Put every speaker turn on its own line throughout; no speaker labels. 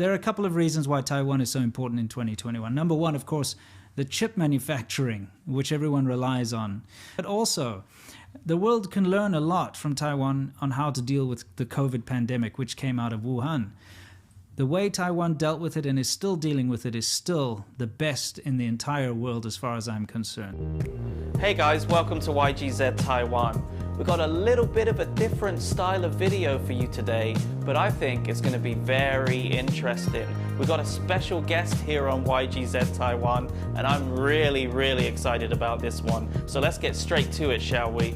there are a couple of reasons why Taiwan is so important in 2021. Number one, of course, the chip manufacturing, which everyone relies on. But also, the world can learn a lot from Taiwan on how to deal with the COVID pandemic, which came out of Wuhan. The way Taiwan dealt with it and is still dealing with it is still the best in the entire world as far as I'm concerned.
Hey guys, welcome to YGZ Taiwan. We've got a little bit of a different style of video for you today, but I think it's going to be very interesting. We've got a special guest here on YGZ Taiwan, and I'm really excited about this one. So let's get straight to it, shall we?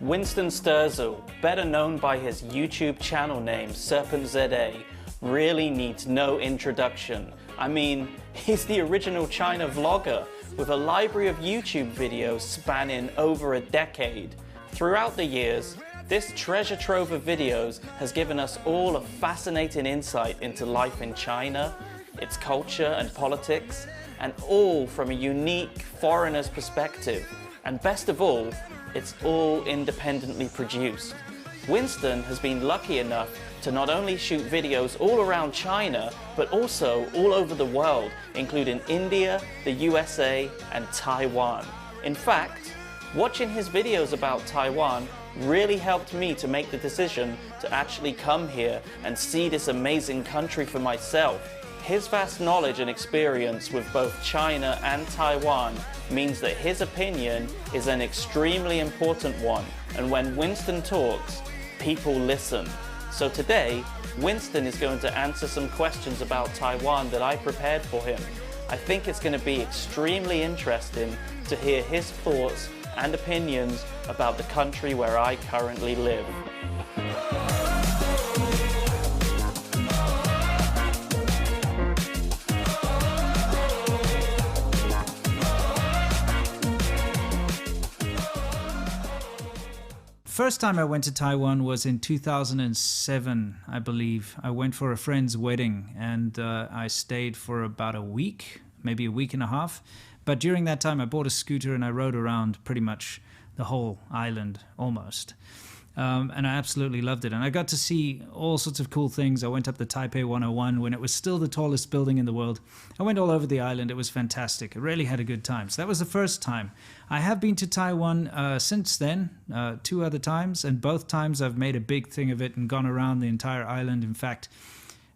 Winston Sturzel, better known by his YouTube channel name SerpentZA, really needs no introduction. I mean, he's the original China vlogger with a library of YouTube videos spanning over a decade. Throughout the years, this treasure trove of videos has given us all a fascinating insight into life in China, its culture and politics, and all from a unique foreigner's perspective. And best of all, it's all independently produced. Winston has been lucky enough to not only shoot videos all around China, but also all over the world, including India, the USA, and Taiwan. In fact, watching his videos about Taiwan really helped me to make the decision to actually come here and see this amazing country for myself. His vast knowledge and experience with both China and Taiwan means that his opinion is an extremely important one, and when Winston talks, people listen. So today, Winston is going to answer some questions about Taiwan that I prepared for him. I think it's going to be extremely interesting to hear his thoughts and opinions about the country where I currently live.
First time I went to Taiwan was in 2007, I believe. I went for a friend's wedding and I stayed for about a week, maybe a week and a half. But during that time I bought a scooter and I rode around pretty much the whole island, almost. And I absolutely loved it. And I got to see all sorts of cool things. I went up the Taipei 101 when it was still the tallest building in the world. I went all over the island. It was fantastic. I really had a good time. So that was the first time. I have been to Taiwan since then, 2 other times. And both times I've made a big thing of it and gone around the entire island. In fact,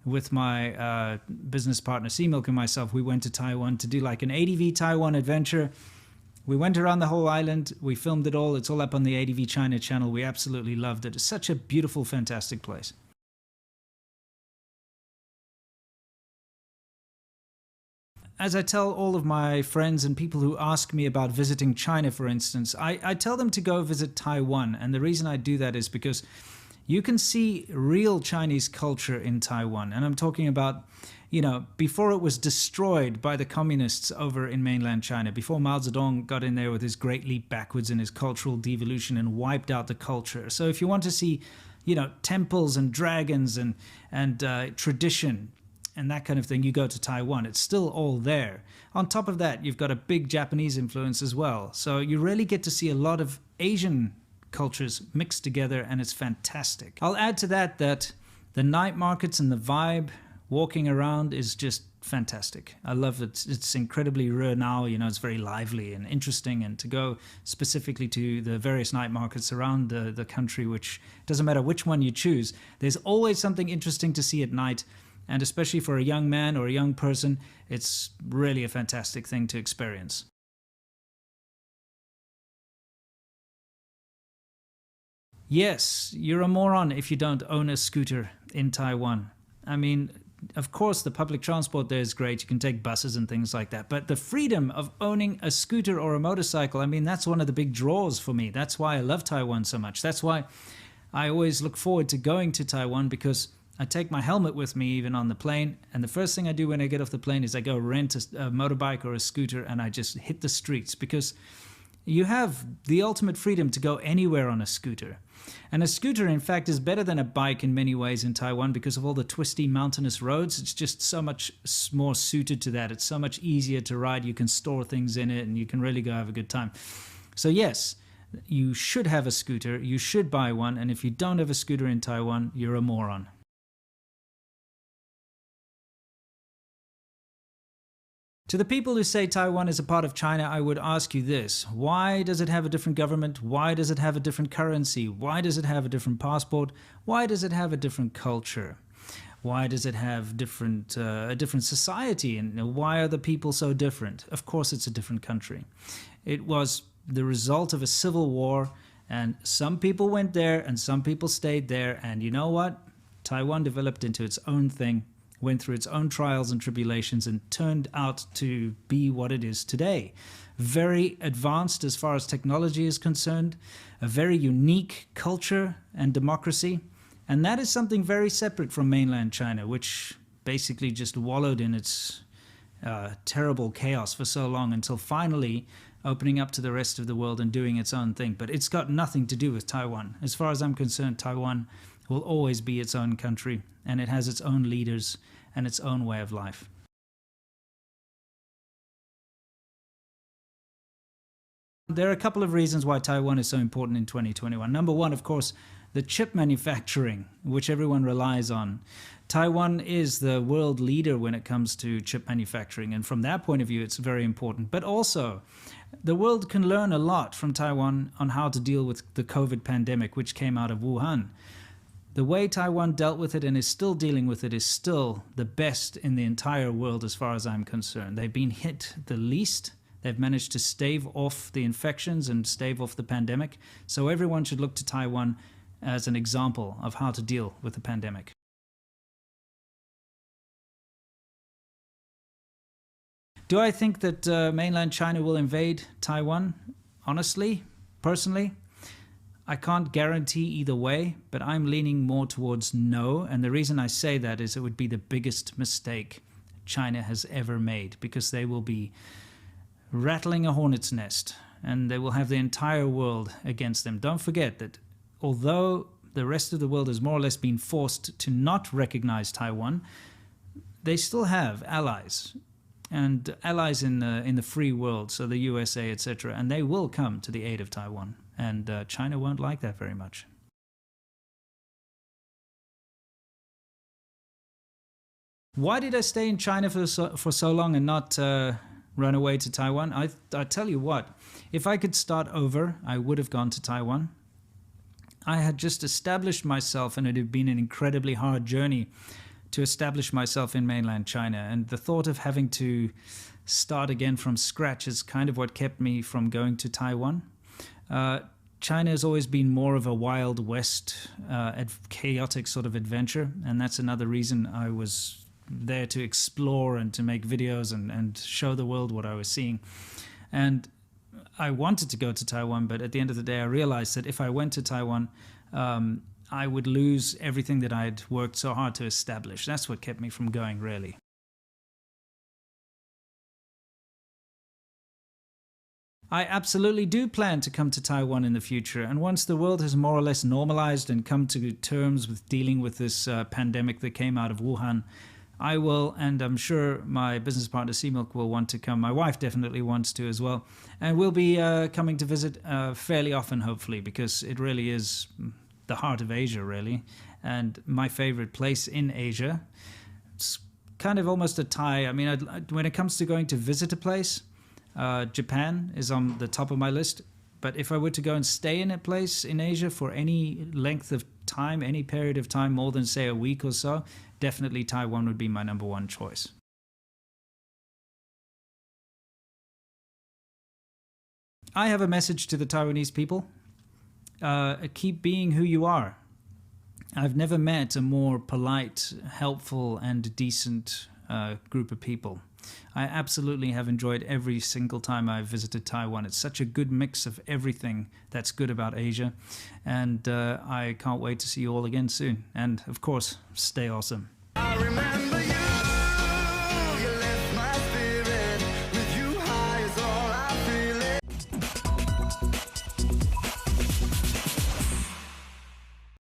with my business partner, Seamilk, and myself, we went to Taiwan to do like an ADV Taiwan adventure. We went around the whole island, we filmed it all, it's all up on the ADV China channel, we absolutely loved it. It's such a beautiful, fantastic place. As I tell all of my friends and people who ask me about visiting China, for instance, I tell them to go visit Taiwan, and the reason I do that is because you can see real Chinese culture in Taiwan, and I'm talking about, you know, before it was destroyed by the communists over in mainland China, before Mao Zedong got in there with his great leap backwards and his cultural devolution and wiped out the culture. So if you want to see, you know, temples and dragons and tradition and that kind of thing, you go to Taiwan. It's still all there. On top of that, you've got a big Japanese influence as well. So you really get to see a lot of Asian cultures mixed together, and it's fantastic. I'll add to that the night markets and the vibe walking around is just fantastic. I love it. It's incredibly renau, you know, it's very lively and interesting, and to go specifically to the various night markets around the country, which doesn't matter which one you choose, there's always something interesting to see at night, and especially for a young man or a young person, it's really a fantastic thing to experience. Yes, you're a moron if you don't own a scooter in Taiwan. I mean, of course, the public transport there is great. You can take buses and things like that. But the freedom of owning a scooter or a motorcycle, I mean, that's one of the big draws for me. That's why I love Taiwan so much. That's why I always look forward to going to Taiwan, because I take my helmet with me even on the plane. And the first thing I do when I get off the plane is I go rent a motorbike or a scooter and I just hit the streets, because You have the ultimate freedom to go anywhere on a scooter. And a scooter, in fact, is better than a bike in many ways in Taiwan because of all the twisty mountainous roads. It's just so much more suited to that. It's so much easier to ride. You can store things in it and you can really go have a good time. So yes, you should have a scooter. You should buy one. And if you don't have a scooter in Taiwan, you're a moron. To the people who say Taiwan is a part of China, I would ask you this. Why does it have a different government? Why does it have a different currency? Why does it have a different passport? Why does it have a different culture? Why does it have a different society? And why are the people so different? Of course, it's a different country. It was the result of a civil war, and some people went there and some people stayed there. And you know what? Taiwan developed into its own thing, went through its own trials and tribulations, and turned out to be what it is today. Very advanced as far as technology is concerned, a very unique culture and democracy, and that is something very separate from mainland China, which basically just wallowed in its terrible chaos for so long until finally opening up to the rest of the world and doing its own thing. But it's got nothing to do with Taiwan. As far as I'm concerned, Taiwan will always be its own country, and it has its own leaders and its own way of life. There are a couple of reasons why Taiwan is so important in 2021. Number one, of course, the chip manufacturing, which everyone relies on. Taiwan is the world leader when it comes to chip manufacturing, and from that point of view, it's very important. But also, the world can learn a lot from Taiwan on how to deal with the COVID pandemic, which came out of Wuhan. The way Taiwan dealt with it and is still dealing with it is still the best in the entire world as far as I'm concerned. They've been hit the least. They've managed to stave off the infections and stave off the pandemic. So everyone should look to Taiwan as an example of how to deal with the pandemic. Do I think that mainland China will invade Taiwan? Honestly, personally, I can't guarantee either way, but I'm leaning more towards no. And the reason I say that is it would be the biggest mistake China has ever made, because they will be rattling a hornet's nest and they will have the entire world against them. Don't forget that although the rest of the world has more or less been forced to not recognize Taiwan, they still have allies, and allies in the free world, so the USA, etc., and they will come to the aid of Taiwan. And China won't like that very much. Why did I stay in China for so long and not run away to Taiwan? I tell you what, if I could start over, I would have gone to Taiwan. I had just established myself, and it had been an incredibly hard journey to establish myself in mainland China. And the thought of having to start again from scratch is kind of what kept me from going to Taiwan. China has always been more of a Wild West, chaotic sort of adventure, and that's another reason I was there to explore and to make videos and show the world what I was seeing. And I wanted to go to Taiwan, but at the end of the day, I realized that if I went to Taiwan, I would lose everything that I'd worked so hard to establish. That's what kept me from going, really. I absolutely do plan to come to Taiwan in the future, and once the world has more or less normalized and come to terms with dealing with this pandemic that came out of Wuhan, I will, and I'm sure my business partner Seamilk will want to come. My wife definitely wants to as well, and we'll be coming to visit fairly often, hopefully, because it really is the heart of Asia, really, and my favorite place in Asia. It's kind of almost a tie. I mean, when it comes to going to visit a place, Japan is on the top of my list, but if I were to go and stay in a place in Asia for any length of time, any period of time, more than say a week or so, definitely Taiwan would be my number one choice. I have a message to the Taiwanese people. Keep being who you are. I've never met a more polite, helpful, and decent group of people. I absolutely have enjoyed every single time I've visited Taiwan. It's such a good mix of everything that's good about Asia. And I can't wait to see you all again soon. And of course, stay awesome. I remember